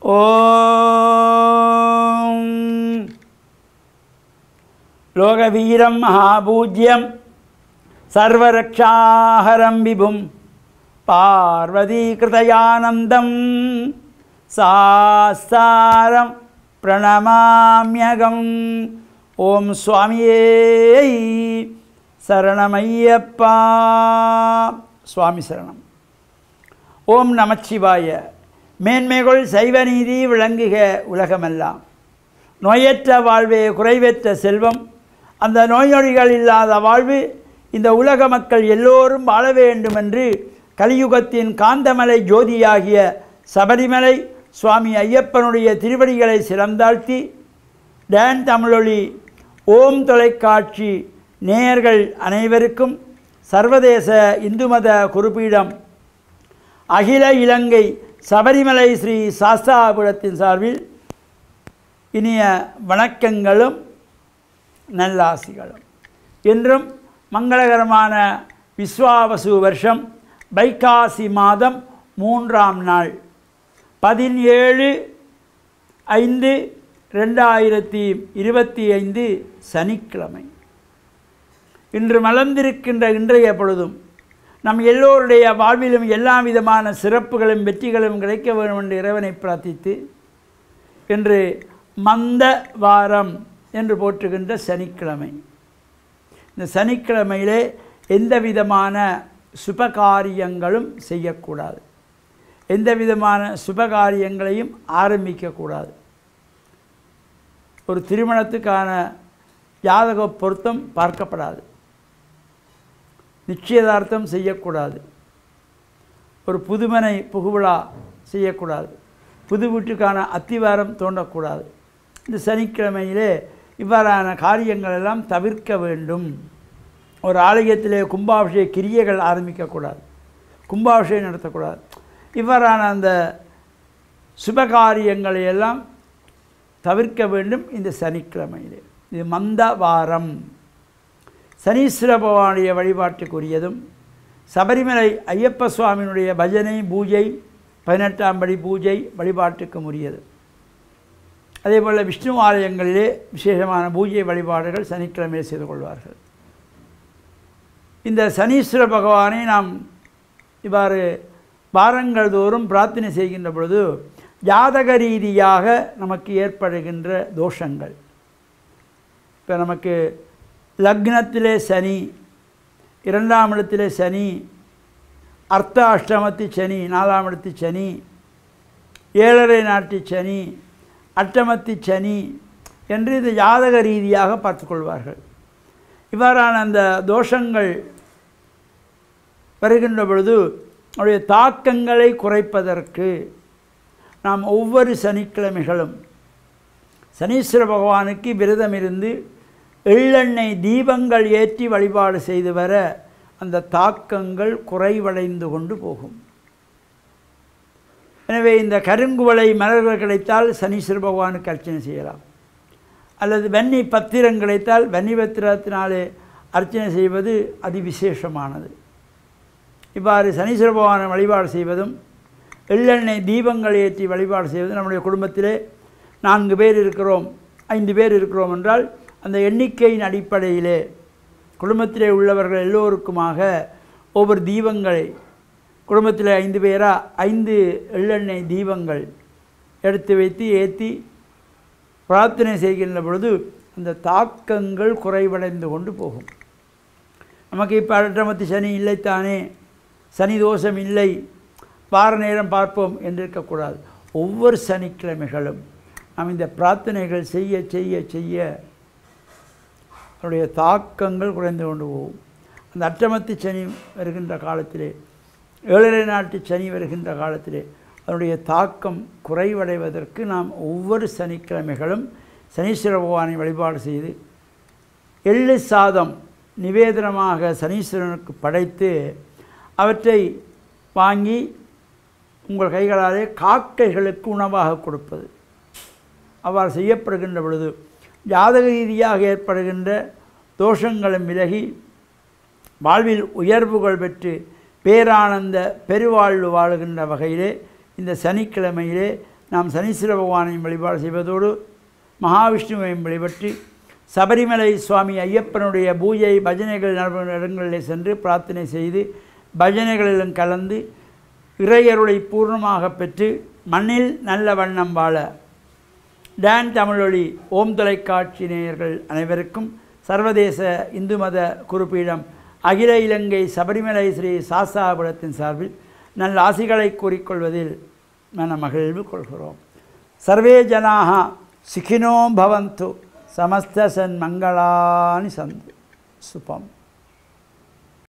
ஓம் லோகவீரம் மகாபூஜ்யம் சர்வரக்ஷாஹரம் விபும் பார்வதீகிருதயானந்தம் சாஸ்தாரம் பிரணமாம்யகம். ஓம் சுவாமியே சரணமையப்பா. சுவாமி சரணம். ஓம் நமச்சிவாய. மேன்மைகள் சைவநீதி விளங்குக உலகமெல்லாம். நோயற்ற வாழ்வே குறைவற்ற செல்வம். அந்த நோயொழிகள் இல்லாத வாழ்வு இந்த உலக மக்கள் எல்லோரும் வாழ வேண்டும் என்று கலியுகத்தின் காந்தமலை ஜோதியாகிய சபரிமலை சுவாமி ஐயப்பனுடைய திருவடிகளை சிறந்தாழ்த்தி டான் தமிழொலி ஓம் தொலைக்காட்சி நேயர்கள் அனைவருக்கும் சர்வதேச இந்து மத குறிப்பீடம் அகில இலங்கை சபரிமலை ஸ்ரீ சாஸ்தாபுரத்தின் சார்பில் இனிய வணக்கங்களும் நல்லாசிகளும். இன்றும் மங்களகரமான விஸ்வாவசு வருஷம் வைகாசி மாதம் 3ஆம் நாள் 17/5/2025 சனிக்கிழமை. இன்று மலர்ந்திருக்கின்ற இன்றைய பொழுதும் நம் எல்லோருடைய வாழ்விலும் எல்லா விதமான சிறப்புகளும் வெற்றிகளும் கிடைக்க வேண்டும் என்று இறைவனை பிரார்த்தித்து இன்று மந்த வாரம் என்று போற்றுகின்ற சனிக்கிழமை. இந்த சனிக்கிழமையிலே எந்த விதமான சுபகாரியங்களும் செய்யக்கூடாது, எந்த விதமான சுபகாரியங்களையும் ஆரம்பிக்கக்கூடாது. ஒரு திருமணத்துக்கான ஜாதக பொருத்தம் பார்க்கப்படாது, நிச்சயதார்த்தம் செய்யக்கூடாது, ஒரு புதுமனை புகுவிழா செய்யக்கூடாது, புது வீட்டுக்கான அத்திவாரம் தோண்டக்கூடாது. இந்த சனிக்கிழமையிலே இவ்வாறான காரியங்கள் எல்லாம் தவிர்க்க வேண்டும். ஒரு ஆலயத்திலே கும்பாபிஷேக கிரியைகள் ஆரம்பிக்கக்கூடாது, கும்பாபிஷேகம் நடத்தக்கூடாது. இவ்வாறான அந்த சுபகாரியங்களை எல்லாம் தவிர்க்க வேண்டும் இந்த சனிக்கிழமையிலே. இது மந்த வாரம். சனீஸ்வர பகவானுடைய வழிபாட்டுக்குரியதும் சபரிமலை ஐயப்ப சுவாமியினுடைய பஜனை பூஜை 18ஆம் படி பூஜை வழிபாட்டுக்கும் உரியது. அதேபோல் விஷ்ணு ஆலயங்களிலே விசேஷமான பூஜை வழிபாடுகள் சனிக்கிழமையில் செய்து கொள்வார்கள். இந்த சனீஸ்வர பகவானை நாம் இவ்வாறு வாரங்கள் தோறும் பிரார்த்தனை செய்கின்ற பொழுது ஜாதக ரீதியாக நமக்கு ஏற்படுகின்ற தோஷங்கள், இப்போ நமக்கு லக்னத்திலே சனி, 2ஆம் இடத்திலே சனி, அர்த்த அஷ்டமத்தி சனி, 4ஆம் இடத்து சனி, 7.5 நாட்டு சனி, அஷ்டமத்தி சனி என்று இந்த ஜாதக ரீதியாக பார்த்துக்கொள்வார்கள். இவ்வாறான அந்த தோஷங்கள் வருகின்ற பொழுது அவருடைய தாக்கங்களை குறைப்பதற்கு நாம் ஒவ்வொரு சனிக்கிழமைகளும் சனீஸ்வர பகவானுக்கு விரதம் இருந்து எள்ளெண்ணெய் தீபங்கள் ஏற்றி வழிபாடு செய்து வர அந்த தாக்கங்கள் குறைவடைந்து கொண்டு போகும். எனவே இந்த கருங்குவளை மலர்கள் கிடைத்தால் சனீஸ்வர பகவானுக்கு அர்ச்சனை செய்யலாம், அல்லது வன்னி பத்திரம் கிடைத்தால் வன்னி பத்திரத்தினாலே அர்ச்சனை செய்வது அதிவிசேஷமானது. இவ்வாறு சனீஸ்வர பகவானை வழிபாடு செய்வதும் எள்ளெண்ணெய் தீபங்கள் ஏற்றி வழிபாடு செய்வதும், நம்முடைய குடும்பத்திலே 4 பேர் இருக்கிறோம், 5 பேர் இருக்கிறோம் என்றால் அந்த எண்ணிக்கையின் அடிப்படையிலே குடும்பத்திலே உள்ளவர்கள் எல்லோருக்குமாக ஒவ்வொரு தீபங்களை, குடும்பத்தில் 5 பேரா 5 எள்ளெண்ணெய் தீபங்கள் எடுத்து வைத்து ஏற்றி பிரார்த்தனை செய்கின்ற பொழுது அந்த தாக்கங்கள் குறைவடைந்து கொண்டு போகும். நமக்கு இப்போ அஷ்டமத்து சனி இல்லைத்தானே, சனி தோஷம் இல்லை, வார நேரம் பார்ப்போம் என்று இருக்கக்கூடாது. ஒவ்வொரு சனிக்கிழமைகளும் நாம் இந்த பிரார்த்தனைகள் செய்ய செய்ய செய்ய அதனுடைய தாக்கங்கள் குறைந்து கொண்டு போகும். அந்த அஷ்டமத்து சனி வருகின்ற காலத்திலே, 7.5 நாட்டு சனி வருகின்ற காலத்திலே அதனுடைய தாக்கம் குறைவடைவதற்கு நாம் ஒவ்வொரு சனிக்கிழமைகளும் சனீஸ்வர பகவானை வழிபாடு செய்து எள்ளு சாதம் நிவேதனமாக சனீஸ்வரனுக்கு படைத்து அவற்றை வாங்கி உங்கள் கைகளாலே காக்கைகளுக்கு உணவாக கொடுப்பது. அவ்வாறு செய்யப்படுகின்ற பொழுது ஜாதக ரீதியாக ஏற்படுகின்ற தோஷங்களும் விலகி வாழ்வில் உயர்வுகள் பெற்று பேரானந்த பெருவாழ்வு வாழுகின்ற வகையிலே இந்த சனிக்கிழமையிலே நாம் சனீஸ்வர பகவானையும் வழிபாடு செய்வதோடு மகாவிஷ்ணுவையும் வழிபட்டு சபரிமலை சுவாமி ஐயப்பனுடைய பூஜை பஜனைகள் நடைபெறும் இடங்களில் சென்று பிரார்த்தனை செய்து பஜனைகளிலும் கலந்து இறையருளை பூர்ணமாக பெற்று மண்ணில் நல்ல வண்ணம் வாழ டான் தமிழொலி ஓம் தொலைக்காட்சி நேயர்கள் அனைவருக்கும் சர்வதேச இந்து மத குறிப்பீடம் அகில இலங்கை சபரிமலை ஸ்ரீ சாஸ்தாபுரத்தின் சார்பில் நல்ல ஆசிகளை கூறிக்கொள்வதில் மன மகிழ்வு கொள்கிறோம். சர்வே ஜனாக சுகினோ பவந்து சமஸ்த சன்மங்களானி சந்து சுபம்.